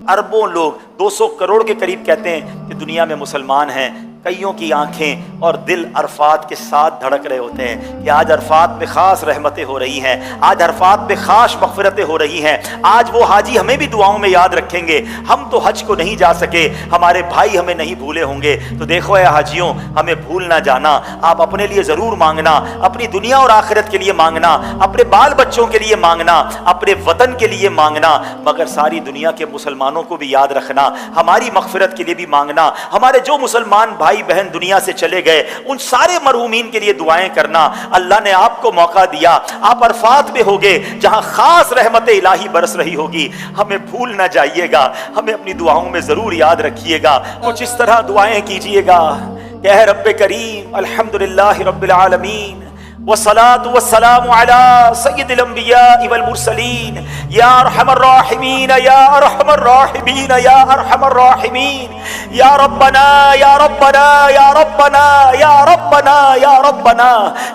अरबों लोग 200 करोड़ के करीब कहते हैं कि दुनिया में मुसलमान हैं, कईयों की आंखें और दिल अरफात के साथ धड़क रहे होते हैं कि आज अरफात पे खास रहमतें हो रही हैं, आज अरफात पे खास मग़फ़िरतें हो रही हैं, आज वो हाजी हमें भी दुआओं में याद रखेंगे। हम तो हज को नहीं जा सके, हमारे भाई हमें नहीं भूले होंगे। तो देखो ए हाजियों, हमें भूल ना जाना, आप अपने लिए ज़रूर मांगना, अपनी दुनिया और आखिरत के लिए मांगना, अपने बाल बच्चों के लिए मांगना, अपने वतन के लिए मांगना, मगर सारी दुनिया के मुसलमानों को भी याद रखना, हमारी मग़फ़िरत के लिए भी मांगना। हमारे जो मुसलमान भाई बहन दुनिया से चले गए उन सारे मरहूमीन के लिए दुआएं करना। अल्लाह ने आपको मौका दिया, आप अरफात में होगे जहां खास रहमत इलाही बरस रही होगी। हमें भूल ना जाइएगा, हमें अपनी दुआओं में जरूर याद रखिएगा। कुछ इस तरह दुआएं कीजिएगा कि ऐ रब्बे करीम अल्हम्दुलिल्लाहि रब्बिल आलमीन वस्सलातु वस्सलामु अला सय्यिदिल अंबिया वल मुरसलीन या अरहमर राहिमीन या अरहमर राहिमीन या अरहमर राहिमीन या रब्बना या रब्बना या रब्बना या रब्बना या रब्बना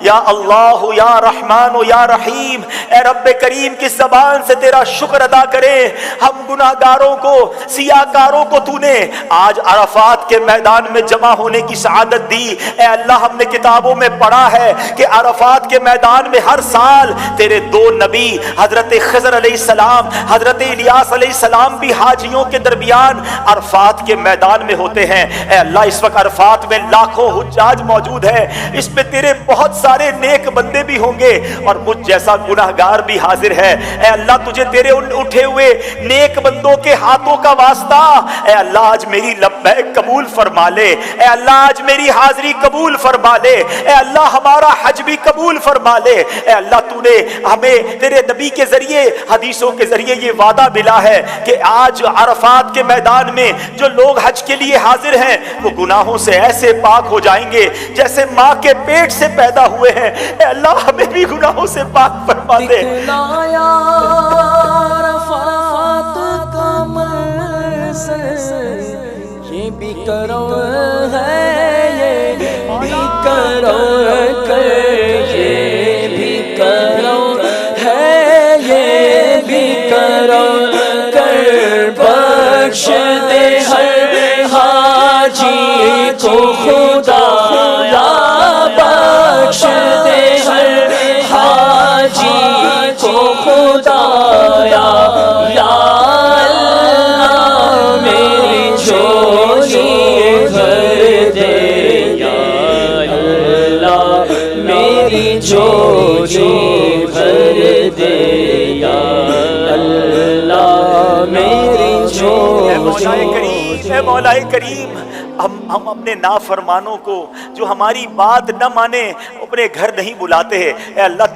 या अल्लाह या रहमान या रहीम। ए रब्बे करीम की ज़बान से तेरा शुक्र अदा करें। हम गुनाहगारों को, सियाकारों को तूने आज अरफात के मैदान में जमा होने की सआदत दी। ए अल्लाह, हमने किताबों में पढ़ा है कि अरफात के मैदान में हर साल तेरे दो नबी हजरत खज़र अलैहिस्सलाम, हजरत इलियास अलैहिस्सलाम भी हाजियों के दरमियान अरफात के मैदान में होते हैं। ऐ अल्लाह, इस वक्त अरफात में लाखों हुज्जाज मौजूद हैं, इसमें तेरे बहुत सारे नेक बंदे भी होंगे और मुझ जैसा गुनाहगार भी हाजिर है। ऐ अल्लाह, तुझे तेरे उन उठे हुए नेक बंदों के हाथों का वास्ता, ऐ अल्लाह आज मेरी लब्बैक कबूल फरमा ले। ऐ अल्लाह आज मेरी हाजिरी कबूल फरमा ले। ऐ अल्लाह हमारा हज भी कबूल फरमा ले। ऐ अल्लाह, तूने हमें तेरे नबी के जरिए, हदीसों के जरिए ये वादा मिला है कि आज अरफात के मैदान में जो लोग हज के लिए हाजिर हैं वो गुनाहों से ऐसे पाक हो जाएंगे जैसे माँ के पेट से पैदा हुए हैं। ऐ अल्लाह, हमें भी गुनाहों से पाक फरमा दे। ये भी करो है, ये भी करो बख्श दे हर हाजी को खुदा, बख्श दे हर हाजी को खुदा। या अल्लाह मेरी झोली भर दे, या अल्लाह मेरी झोली भर दे, या अल्लाह मेरी ऐ मौलाए करीम, हम अपने नाफरमानों को जो हमारी बात न माने अपने घर नहीं बुलाते हैं। ऐ अल्लाह,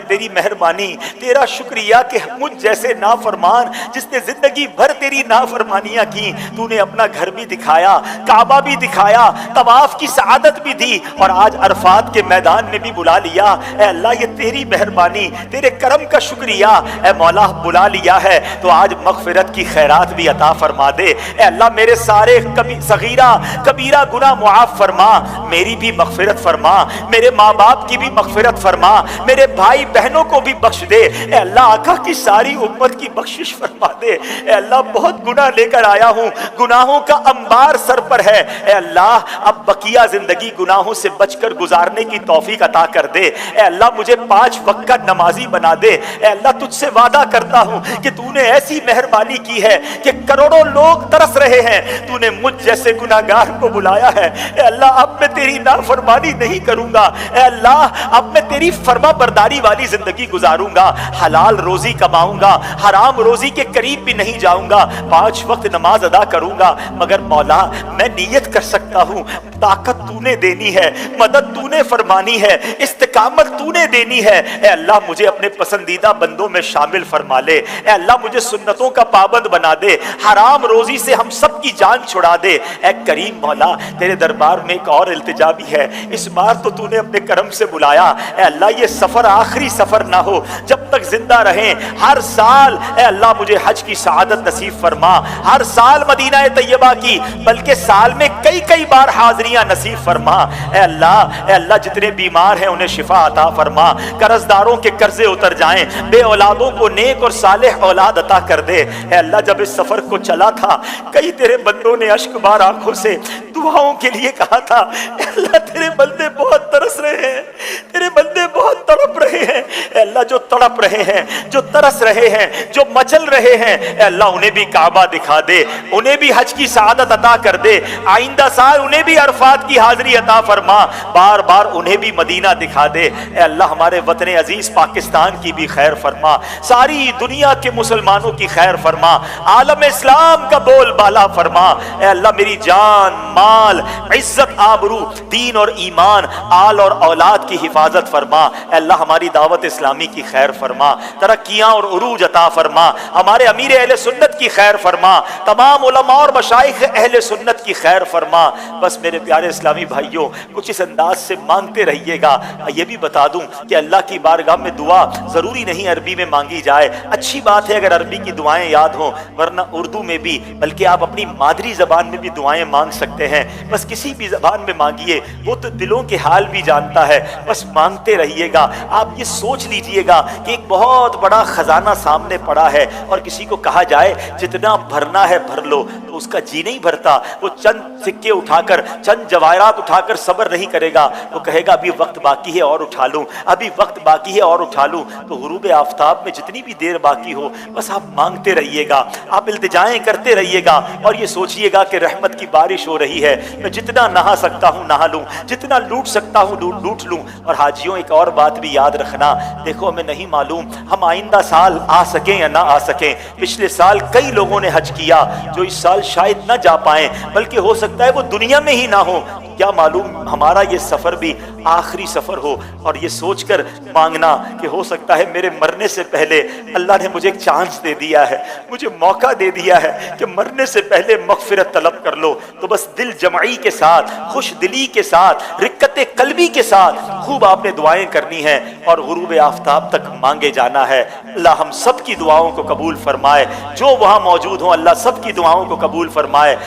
तेरी मेहरबानी, तेरा शुक्रिया कि मुझ जैसे नाफरमान जिसने जिंदगी भर तेरी नाफरमानियां की, तूने अपना घर भी दिखाया, काबा भी दिखाया, तवाफ की सआदत भी दी और आज अरफात के मैदान में भी बुला लिया। ऐ अल्लाह, ये तेरी मेहरबानी, तेरे करम का शुक्रिया। ऐ मौला, बुला लिया है तो आज मगफिरत की खैरात भी अता फरमा दे। ऐ अल्लाह, मेरे सारे सगीरा कबीरा गुनाह मुआफ फरमा, मेरी भी मगफिरत फरमा, मेरे माँ बाप की भी मगफिरत फरमा, मेरे भाई बहनों को भी बख्श दे। ऐ अल्लाह, आका की सारी उम्मत की बख्शिश फरमा दे। ऐ अल्लाह, बहुत गुनाह लेकर आया हूँ, गुनाहों का अंबार सर पर है। ऐ अल्लाह, अब बकिया जिंदगी गुनाहों से बचकर गुजारने की तौफीक अता कर दे। ऐ अल्लाह, मुझे 5 वक्त का नमाजी बना दे। ऐ अल्लाह, तुझसे वादा करता हूँ कि तूने ऐसी मेहरबानी की है कि करोड़ों लोग तरस रहे हैं, तूने मुझ जैसे गुनाहगार को बुलाया है। ऐ अल्लाह, अब मैं तेरी नाफरमानी नहीं करूंगा। ऐ अल्लाह, अब मैं तेरी फर्मा बरदारी वाली जिंदगी गुजारूंगा, हलाल रोजी कमाऊंगा, हराम रोजी के करीब भी नहीं जाऊंगा, 5 वक्त नमाज अदा करूंगा। मगर मौला, मैं नियत कर सकता हूँ, ताकत तूने देनी है, मदद तूने फरमानी है, इस्तिकामत तूने देनी है। ऐ अल्लाह, मुझे अपने पसंदीदा बंदों में शामिल फरमा ले। ऐ अल्लाह, मुझे सुन्नतों का पाबंद बना दे, हराम रोजी से हम सब की जान छुड़ा दे। ऐ करीम مولا तेरे दरबार में एक और इल्तिजा भी है, इस बार तो तूने अपने करम से बुलाया, ए अल्लाह ये सफर आखिरी सफर ना हो, जब तक जिंदा रहें हर साल ए अल्लाह मुझे हज की सआदत नसीब फरमा, हर साल मदीना तैयबा की, बल्कि साल में कई कई बार हाजिरियां नसीब फरमा। ए अल्लाह जितने बीमार हैं उन्हें शिफा अता फरमा, कर्जदारों के कर्जे उतर जाएं, बे औलादों को नेक और सालेह औलाद अता कर दे। ए अल्लाह जब इस सफर को चला था कई तेरे बंदों ने अश्क बार आंखों से दुआओं के लिए कहा था, अल्लाह तेरे बंदे बहुत तरस रहे हैं, तेरे बंदे बहुत तड़प रहे हैं। अल्लाह जो तड़प रहे हैं, जो तरस रहे हैं, जो मचल रहे हैं, अल्लाह उन्हें भी काबा दिखा दे, उन्हें भी हज की सआदत अता कर दे, आइंदा साल उन्हें भी अरफात की हाजिरी अता फरमा, बार बार उन्हें भी मदीना दिखा दे। अल्लाह हमारे वतन अजीज पाकिस्तान की भी खैर फरमा, सारी दुनिया के मुसलमानों की खैर फरमा, आलम इस्लाम का बोल बाला फरमा। अल्लाह मेरी जान माल इज्जत आबरू दीन और ईमान आल और औलाद की हिफाजत फरमा। अल्लाह हमारी दावत इस्लामी की खैर फरमा, तरक्कियां और उरूज अता फरमा, हमारे अमीर अहले सुन्नत की खैर फरमा, तमाम उलमा और मशाइख अहले सुन्नत की खैर फरमा। बस मेरे प्यारे इस्लामी भाइयों कुछ इस अंदाज से मांगते रहिएगा। ये भी बता दूं कि अल्लाह की बारगाह में दुआ जरूरी नहीं अरबी में मांगी जाए, अच्छी बात है अगर अरबी की दुआएं याद हों, वरना उर्दू में भी, बल्कि आप अपनी मादरी जबान में भी दुआएं मांग सकते हैं। बस किसी भी जबान में मांगिए, वो तो दिलों के हाल भी जानता है, बस मांगते रहिएगा। आप ये सोच लीजिएगा कि एक बहुत बड़ा खजाना सामने पड़ा है और किसी को कहा जाए जितना भरना है भर लो, तो उसका जी नहीं भरता, वो चंद सिक्के उठाकर चंद जवाहरात उठाकर सब्र नहीं करेगा, वो कहेगा अभी वक्त बाकी है और उठा लूं, अभी वक्त बाकी है और उठा लूं। तो गुरूब आफताब में जितनी भी देर बाकी हो बस आप मांगते रहिएगा, आप इल्तिजाएं करते रहिएगा और ये सोचिएगा कि रहमत की बारिश हो रही है, मैं जितना नहा सकता हूँ नहा लूं, जितना लूट सकता हूँ लूट लूं। और हाजियों एक और बात भी याद रखना, देखो हमें नहीं मालूम हम आइंदा साल आ सकें या ना आ सकें। पिछले साल कई लोगों ने हज किया जो इस साल शायद ना जा पाए, बल्कि हो सकता है वो दुनिया में ही ना हो, क्या मालूम हमारा ये सफर भी आखिरी सफर हो। और ये सोचकर मांगना कि हो सकता है मेरे मरने से पहले अल्लाह ने मुझे एक चांस दे दिया है, मुझे मौका दे दिया है कि मरने से पहले मगफिरत तलब कर लो। तो बस दिल जमाई के साथ, खुश दिली के साथ, रिक्कत कल्बी के साथ खूब आपने दुआएं करनी है और गुरूब आफताब तक मांगे जाना है। अल्लाह हम सब की दुआओं को कबूल फरमाए, जो वहाँ मौजूद हो अल्लाह सब की दुआओं को कबूल फरमाए।